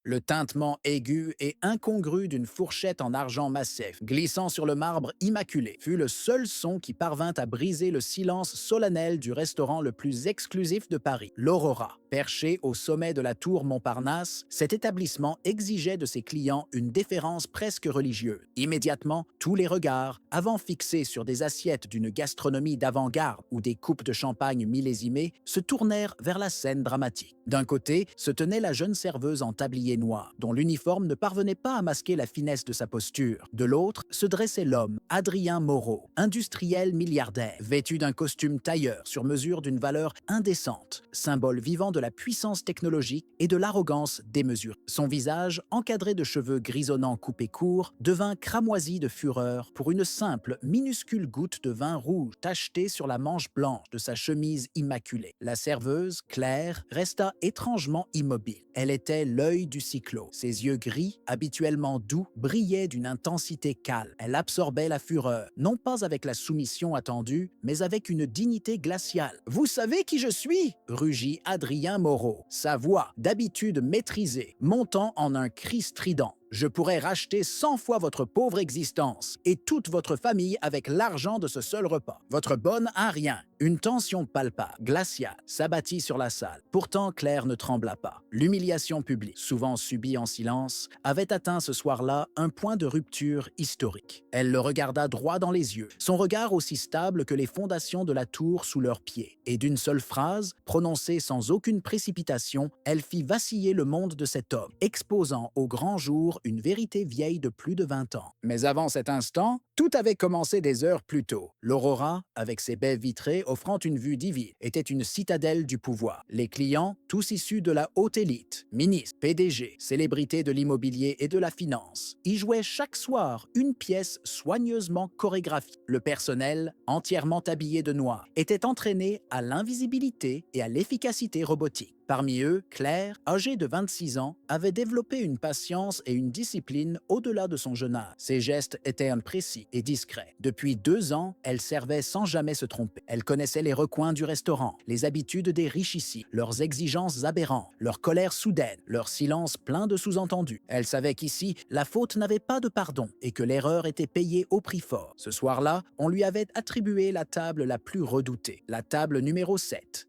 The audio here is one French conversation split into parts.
Le tintement aigu et incongru d'une fourchette en argent massif, glissant sur le marbre immaculé, fut le seul son qui parvint à briser le silence solennel du restaurant le plus exclusif de Paris, l'Aurora. Perché au sommet de la tour Montparnasse, cet établissement exigeait de ses clients une déférence presque religieuse. Immédiatement, tous les regards, avant fixés sur des assiettes d'une gastronomie d'avant-garde ou des coupes de champagne millésimées, se tournèrent vers la scène dramatique. D'un côté se tenait la jeune serveuse en tablier noir, dont l'uniforme ne parvenait pas à masquer la finesse de sa posture. De l'autre se dressait l'homme, Adrien Moreau, industriel milliardaire, vêtu d'un costume tailleur sur mesure d'une valeur indécente, symbole vivant de la puissance technologique et de l'arrogance démesurée. Son visage, encadré de cheveux grisonnants coupés courts, devint cramoisi de fureur pour une simple, minuscule goutte de vin rouge tachetée sur la manche blanche de sa chemise immaculée. La serveuse, Claire, resta étrangement immobile. Elle était l'œil du cyclo. Ses yeux gris, habituellement doux, brillaient d'une intensité calme. Elle absorbait la fureur, non pas avec la soumission attendue, mais avec une dignité glaciale. « Vous savez qui je suis ?» rugit Adrien Moreau, sa voix, d'habitude maîtrisée, montant en un cri strident. Je pourrais racheter 100 fois votre pauvre existence et toute votre famille avec l'argent de ce seul repas. Votre bonne à rien. Une tension palpable, glaciale, s'abattit sur la salle. Pourtant, Claire ne trembla pas. L'humiliation publique, souvent subie en silence, avait atteint ce soir-là un point de rupture historique. Elle le regarda droit dans les yeux, son regard aussi stable que les fondations de la tour sous leurs pieds. Et d'une seule phrase, prononcée sans aucune précipitation, elle fit vaciller le monde de cet homme, exposant au grand jour une vérité vieille de plus de 20 ans. Mais avant cet instant, tout avait commencé des heures plus tôt. L'Aurora, avec ses baies vitrées offrant une vue divine, était une citadelle du pouvoir. Les clients, tous issus de la haute élite, ministres, PDG, célébrités de l'immobilier et de la finance, y jouaient chaque soir une pièce soigneusement chorégraphiée. Le personnel, entièrement habillé de noir, était entraîné à l'invisibilité et à l'efficacité robotique. Parmi eux, Claire, âgée de 26 ans, avait développé une patience et une discipline au-delà de son jeune âge. Ses gestes étaient imprécis et discrets. Depuis 2 ans, elle servait sans jamais se tromper. Elle connaissait les recoins du restaurant, les habitudes des riches ici, leurs exigences aberrantes, leur colère soudaine, leur silence plein de sous-entendus. Elle savait qu'ici, la faute n'avait pas de pardon et que l'erreur était payée au prix fort. Ce soir-là, on lui avait attribué la table la plus redoutée, la table numéro 7,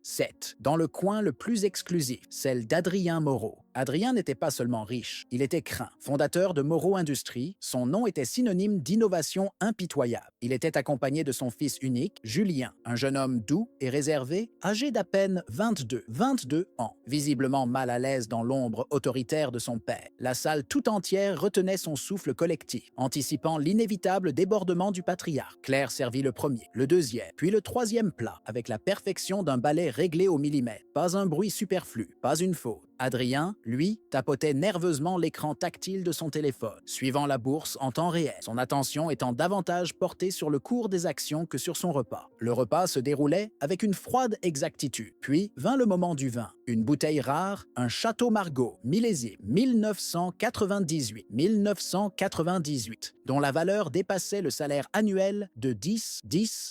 dans le coin le plus exclusif, celle d'Adrien Moreau. Adrien n'était pas seulement riche, il était craint. Fondateur de Moreau Industries, son nom était synonyme d'innovation impitoyable. Il était accompagné de son fils unique, Julien, un jeune homme doux et réservé, âgé d'à peine 22 ans, visiblement mal à l'aise dans l'ombre autoritaire de son père. La salle tout entière retenait son souffle collectif, anticipant l'inévitable débordement du patriarche. Claire servit le premier, le deuxième, puis le troisième plat, avec la perfection d'un balai réglé au millimètre. Pas un bruit superflu, pas une faute. Adrien, lui, tapotait nerveusement l'écran tactile de son téléphone, suivant la bourse en temps réel, son attention étant davantage portée sur le cours des actions que sur son repas. Le repas se déroulait avec une froide exactitude. Puis vint le moment du vin. Une bouteille rare, un Château Margaux, millésime 1998, dont la valeur dépassait le salaire annuel de 10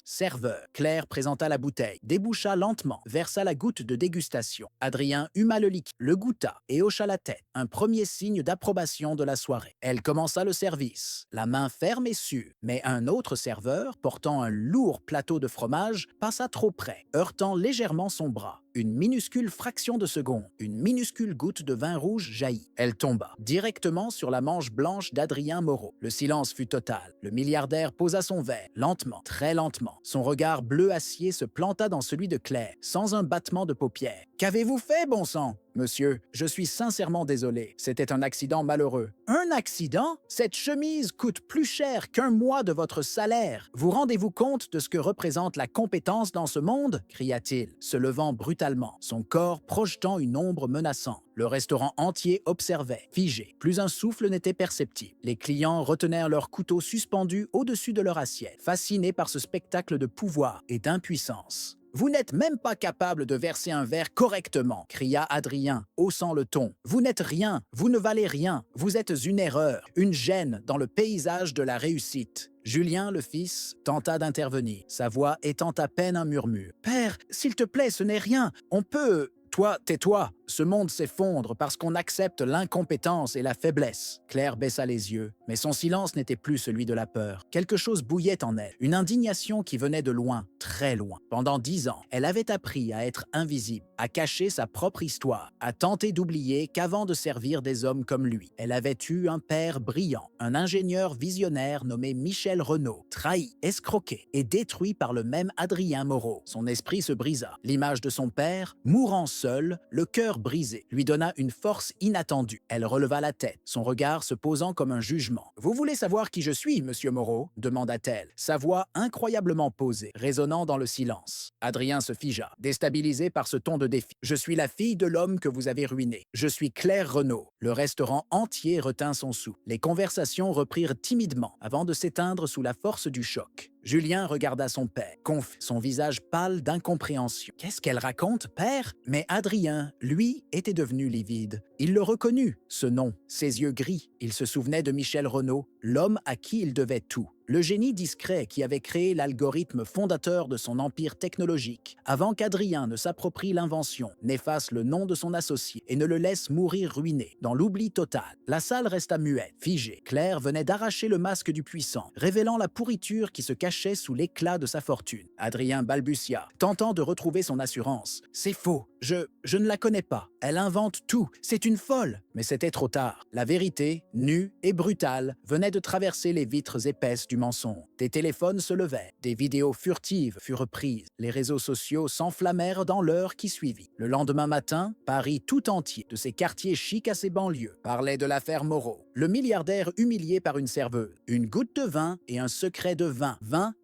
serveurs. Claire présenta la bouteille, déboucha lentement, versa la goutte de dégustation. Adrien huma le liquide, le goûta et hocha la tête, un premier signe d'approbation de la soirée. Elle commença le service, la main ferme et sûre, mais un autre serveur, portant un lourd plateau de fromage, passa trop près, heurtant légèrement son bras. Une minuscule fraction de seconde, une minuscule goutte de vin rouge jaillit. Elle tomba, directement sur la manche blanche d'Adrien Moreau. Le silence fut total. Le milliardaire posa son verre, lentement, très lentement. Son regard bleu acier se planta dans celui de Claire, sans un battement de paupières. « Qu'avez-vous fait, bon sang ?» « Monsieur, je suis sincèrement désolé. C'était un accident malheureux. »« Un accident? Cette chemise coûte plus cher qu'1 mois de votre salaire. Vous rendez-vous compte de ce que représente la compétence dans ce monde ?» cria-t-il, se levant brutalement, son corps projetant une ombre menaçante. Le restaurant entier observait, figé. Plus un souffle n'était perceptible. Les clients retenèrent leurs couteaux suspendus au-dessus de leur assiette, fascinés par ce spectacle de pouvoir et d'impuissance. « Vous n'êtes même pas capable de verser un verre correctement !» cria Adrien, haussant le ton. « Vous n'êtes rien, vous ne valez rien, vous êtes une erreur, une gêne dans le paysage de la réussite. » Julien, le fils, tenta d'intervenir, sa voix étant à peine un murmure. « Père, s'il te plaît, ce n'est rien, on peut… » « Toi, tais-toi !» Ce monde s'effondre parce qu'on accepte l'incompétence et la faiblesse. Claire baissa les yeux, mais son silence n'était plus celui de la peur. Quelque chose bouillait en elle, une indignation qui venait de loin, très loin. Pendant 10 ans, elle avait appris à être invisible, à cacher sa propre histoire, à tenter d'oublier qu'avant de servir des hommes comme lui, elle avait eu un père brillant, un ingénieur visionnaire nommé Michel Renaud, trahi, escroqué et détruit par le même Adrien Moreau. Son esprit se brisa. L'image de son père, mourant seul, le cœur brisé, lui donna une force inattendue. Elle releva la tête, son regard se posant comme un jugement. « Vous voulez savoir qui je suis, monsieur Moreau ?» demanda-t-elle, sa voix incroyablement posée, résonnant dans le silence. Adrien se figea, déstabilisé par ce ton de défi. « Je suis la fille de l'homme que vous avez ruiné. Je suis Claire Renaud. » Le restaurant entier retint son souffle. Les conversations reprirent timidement avant de s'éteindre sous la force du choc. Julien regarda son père, confus, son visage pâle d'incompréhension. « Qu'est-ce qu'elle raconte, père ?» Mais Adrien, lui, était devenu livide. Il le reconnut, ce nom, ses yeux gris. Il se souvenait de Michel Renaud, l'homme à qui il devait tout. Le génie discret qui avait créé l'algorithme fondateur de son empire technologique, avant qu'Adrien ne s'approprie l'invention, n'efface le nom de son associé et ne le laisse mourir ruiné, dans l'oubli total. La salle resta muette, figée. Claire venait d'arracher le masque du puissant, révélant la pourriture qui se cachait sous l'éclat de sa fortune. Adrien balbutia, tentant de retrouver son assurance. « C'est faux. Je ne la connais pas. Elle invente tout. C'est une folle. » Mais c'était trop tard. La vérité, nue et brutale, venait de traverser les vitres épaisses du mensonge. Des téléphones se levaient. Des vidéos furtives furent prises. Les réseaux sociaux s'enflammèrent dans l'heure qui suivit. Le lendemain matin, Paris tout entier, de ses quartiers chics à ses banlieues, parlait de l'affaire Moreau. Le milliardaire humilié par une serveuse. Une goutte de vin et un secret de 20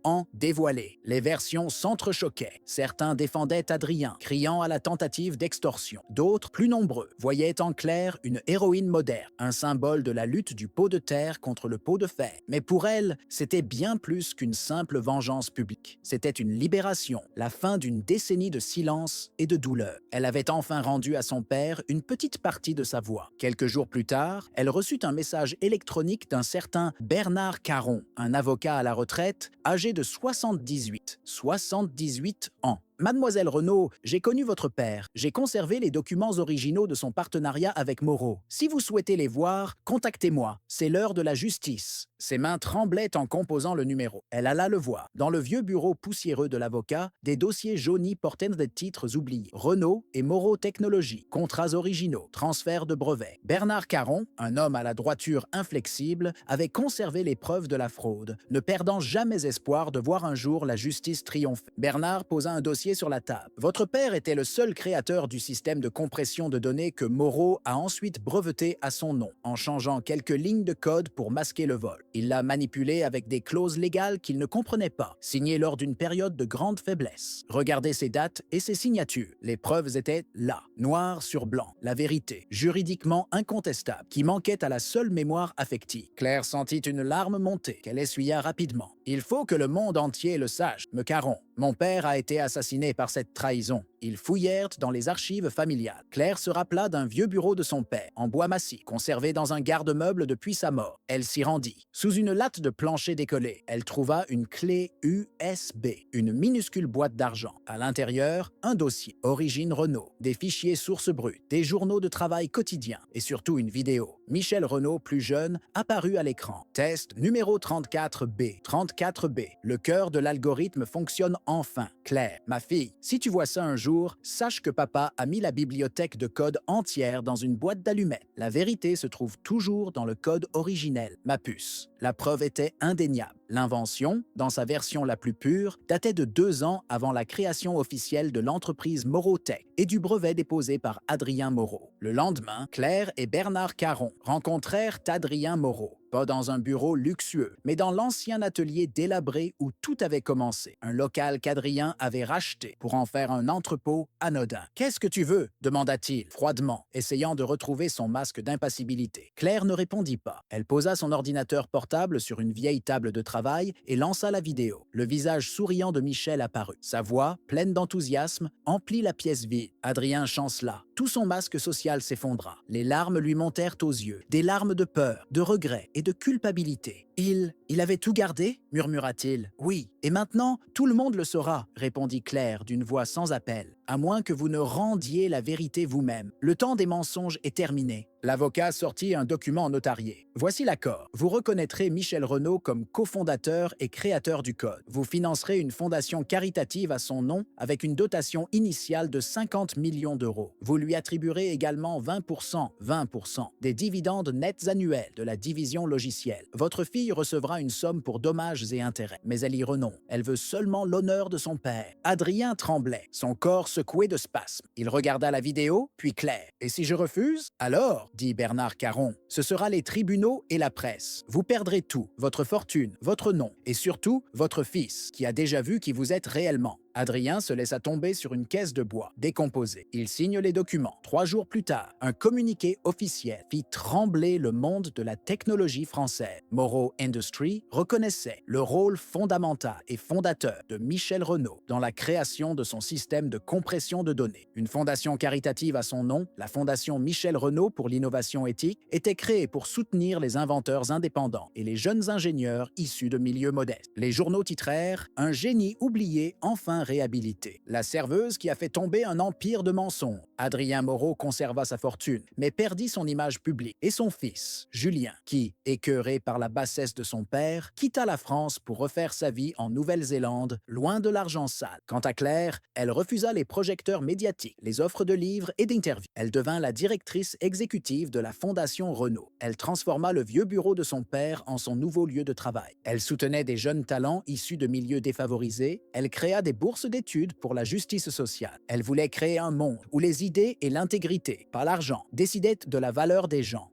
ans dévoilé. Les versions s'entrechoquaient. Certains défendaient Adrien, criant à la tentative d'extorsion. D'autres, plus nombreux, voyaient en Claire une héroïne moderne, un symbole de la lutte du pot de terre contre le pot de fer. Mais pour elle, c'était bien plus qu'une simple vengeance publique. C'était une libération, la fin d'une décennie de silence et de douleur. Elle avait enfin rendu à son père une petite partie de sa voix. Quelques jours plus tard, elle reçut un message électronique d'un certain Bernard Caron, un avocat à la retraite, âgé de 78 ans. Mademoiselle Renaud, j'ai connu votre père. J'ai conservé les documents originaux de son partenariat avec Moreau. Si vous souhaitez les voir, contactez-moi. C'est l'heure de la justice. Ses mains tremblaient en composant le numéro. Elle alla le voir. Dans le vieux bureau poussiéreux de l'avocat, des dossiers jaunis portaient des titres oubliés. Renaud et Moreau Technologies, contrats originaux, transfert de brevets. Bernard Caron, un homme à la droiture inflexible, avait conservé les preuves de la fraude, ne perdant jamais espoir de voir un jour la justice triompher. Bernard posa un dossier sur la table. Votre père était le seul créateur du système de compression de données que Moreau a ensuite breveté à son nom, en changeant quelques lignes de code pour masquer le vol. Il l'a manipulé avec des clauses légales qu'il ne comprenait pas, signées lors d'une période de grande faiblesse. Regardez ses dates et ses signatures. Les preuves étaient là, noir sur blanc. La vérité, juridiquement incontestable, qui manquait à la seule mémoire affective. Claire sentit une larme monter, qu'elle essuya rapidement. Il faut que le monde entier le sache, me Caron. Mon père a été assassiné par cette trahison. Ils fouillèrent dans les archives familiales. Claire se rappela d'un vieux bureau de son père, en bois massif, conservé dans un garde-meuble depuis sa mort. Elle s'y rendit. Sous une latte de plancher décollée, elle trouva une clé USB, une minuscule boîte d'argent. À l'intérieur, un dossier, origine Renaud, des fichiers sources brutes, des journaux de travail quotidiens et surtout une vidéo. Michel Renaud, plus jeune, apparut à l'écran. Test numéro 34B. 34B. Le cœur de l'algorithme fonctionne enfin. Claire, ma fille, si tu vois ça un jour, sache que papa a mis la bibliothèque de code entière dans une boîte d'allumettes. La vérité se trouve toujours dans le code originel, ma puce. La preuve était indéniable. L'invention, dans sa version la plus pure, datait de 2 ans avant la création officielle de l'entreprise Moreau Tech et du brevet déposé par Adrien Moreau. Le lendemain, Claire et Bernard Caron rencontrèrent Adrien Moreau. Pas dans un bureau luxueux, mais dans l'ancien atelier délabré où tout avait commencé. Un local qu'Adrien avait racheté pour en faire un entrepôt anodin. « Qu'est-ce que tu veux ?» demanda-t-il, froidement, essayant de retrouver son masque d'impassibilité. Claire ne répondit pas. Elle posa son ordinateur portable sur une vieille table de travail et lança la vidéo. Le visage souriant de Michel apparut. Sa voix, pleine d'enthousiasme, emplit la pièce vide. Adrien chancela. Tout son masque social s'effondra. Les larmes lui montèrent aux yeux. Des larmes de peur, de regret et de culpabilité. Il avait tout gardé, murmura-t-il. Oui, et maintenant, tout le monde le saura, répondit Claire d'une voix sans appel, à moins que vous ne rendiez la vérité vous-même. Le temps des mensonges est terminé. L'avocat sortit un document notarié. Voici l'accord. Vous reconnaîtrez Michel Renaud comme cofondateur et créateur du code. Vous financerez une fondation caritative à son nom avec une dotation initiale de 50 millions d'euros. Vous lui attribuerez également 20% des dividendes nets annuels de la division logicielle. Votre fille recevra une somme pour dommages et intérêts, mais elle y renonce. Elle veut seulement l'honneur de son père. Adrien tremblait, son corps secoué de spasmes. Il regarda la vidéo, puis Claire. « Et si je refuse? Alors, dit Bernard Caron, ce sera les tribunaux et la presse. Vous perdrez tout, votre fortune, votre nom, et surtout votre fils, qui a déjà vu qui vous êtes réellement. » Adrien se laissa tomber sur une caisse de bois, décomposée. Il signe les documents. 3 jours plus tard, un communiqué officiel fit trembler le monde de la technologie française. Moreau Industries reconnaissait le rôle fondamental et fondateur de Michel Renaud dans la création de son système de compression de données. Une fondation caritative à son nom, la Fondation Michel Renaud pour l'innovation éthique, était créée pour soutenir les inventeurs indépendants et les jeunes ingénieurs issus de milieux modestes. Les journaux titrèrent « Un génie oublié enfin réhabilité. La serveuse qui a fait tomber un empire de mensonges. » Adrien Moreau conserva sa fortune, mais perdit son image publique. Et son fils, Julien, qui, écœuré par la bassesse de son père, quitta la France pour refaire sa vie en Nouvelle-Zélande, loin de l'argent sale. Quant à Claire, elle refusa les projecteurs médiatiques, les offres de livres et d'interviews. Elle devint la directrice exécutive de la Fondation Renaud. Elle transforma le vieux bureau de son père en son nouveau lieu de travail. Elle soutenait des jeunes talents issus de milieux défavorisés. Elle créa des bourses d'études pour la justice sociale. Elle voulait créer un monde où les idées et l'intégrité, pas l'argent, décidaient de la valeur des gens.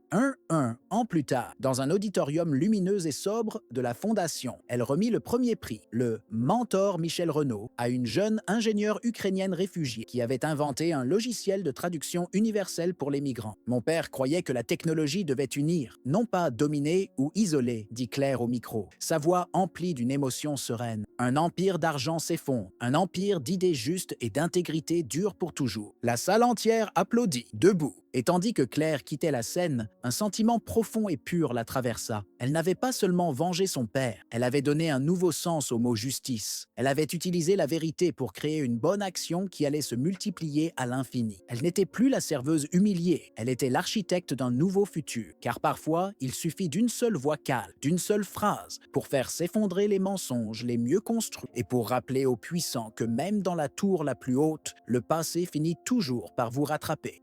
Un an plus tard, dans un auditorium lumineux et sobre de la Fondation, elle remit le premier prix, le Mentor Michel Renaud, à une jeune ingénieure ukrainienne réfugiée qui avait inventé un logiciel de traduction universelle pour les migrants. Mon père croyait que la technologie devait unir, non pas dominer ou isoler, dit Claire au micro, sa voix emplie d'une émotion sereine. Un empire d'argent s'effondre, un empire d'idées justes et d'intégrité dure pour toujours. La salle entière applaudit, debout. Et tandis que Claire quittait la scène, un sentiment profond et pur la traversa. Elle n'avait pas seulement vengé son père, elle avait donné un nouveau sens au mot justice. Elle avait utilisé la vérité pour créer une bonne action qui allait se multiplier à l'infini. Elle n'était plus la serveuse humiliée, elle était l'architecte d'un nouveau futur. Car parfois, il suffit d'une seule voix calme, d'une seule phrase, pour faire s'effondrer les mensonges les mieux construits et pour rappeler aux puissants que même dans la tour la plus haute, le passé finit toujours par vous rattraper.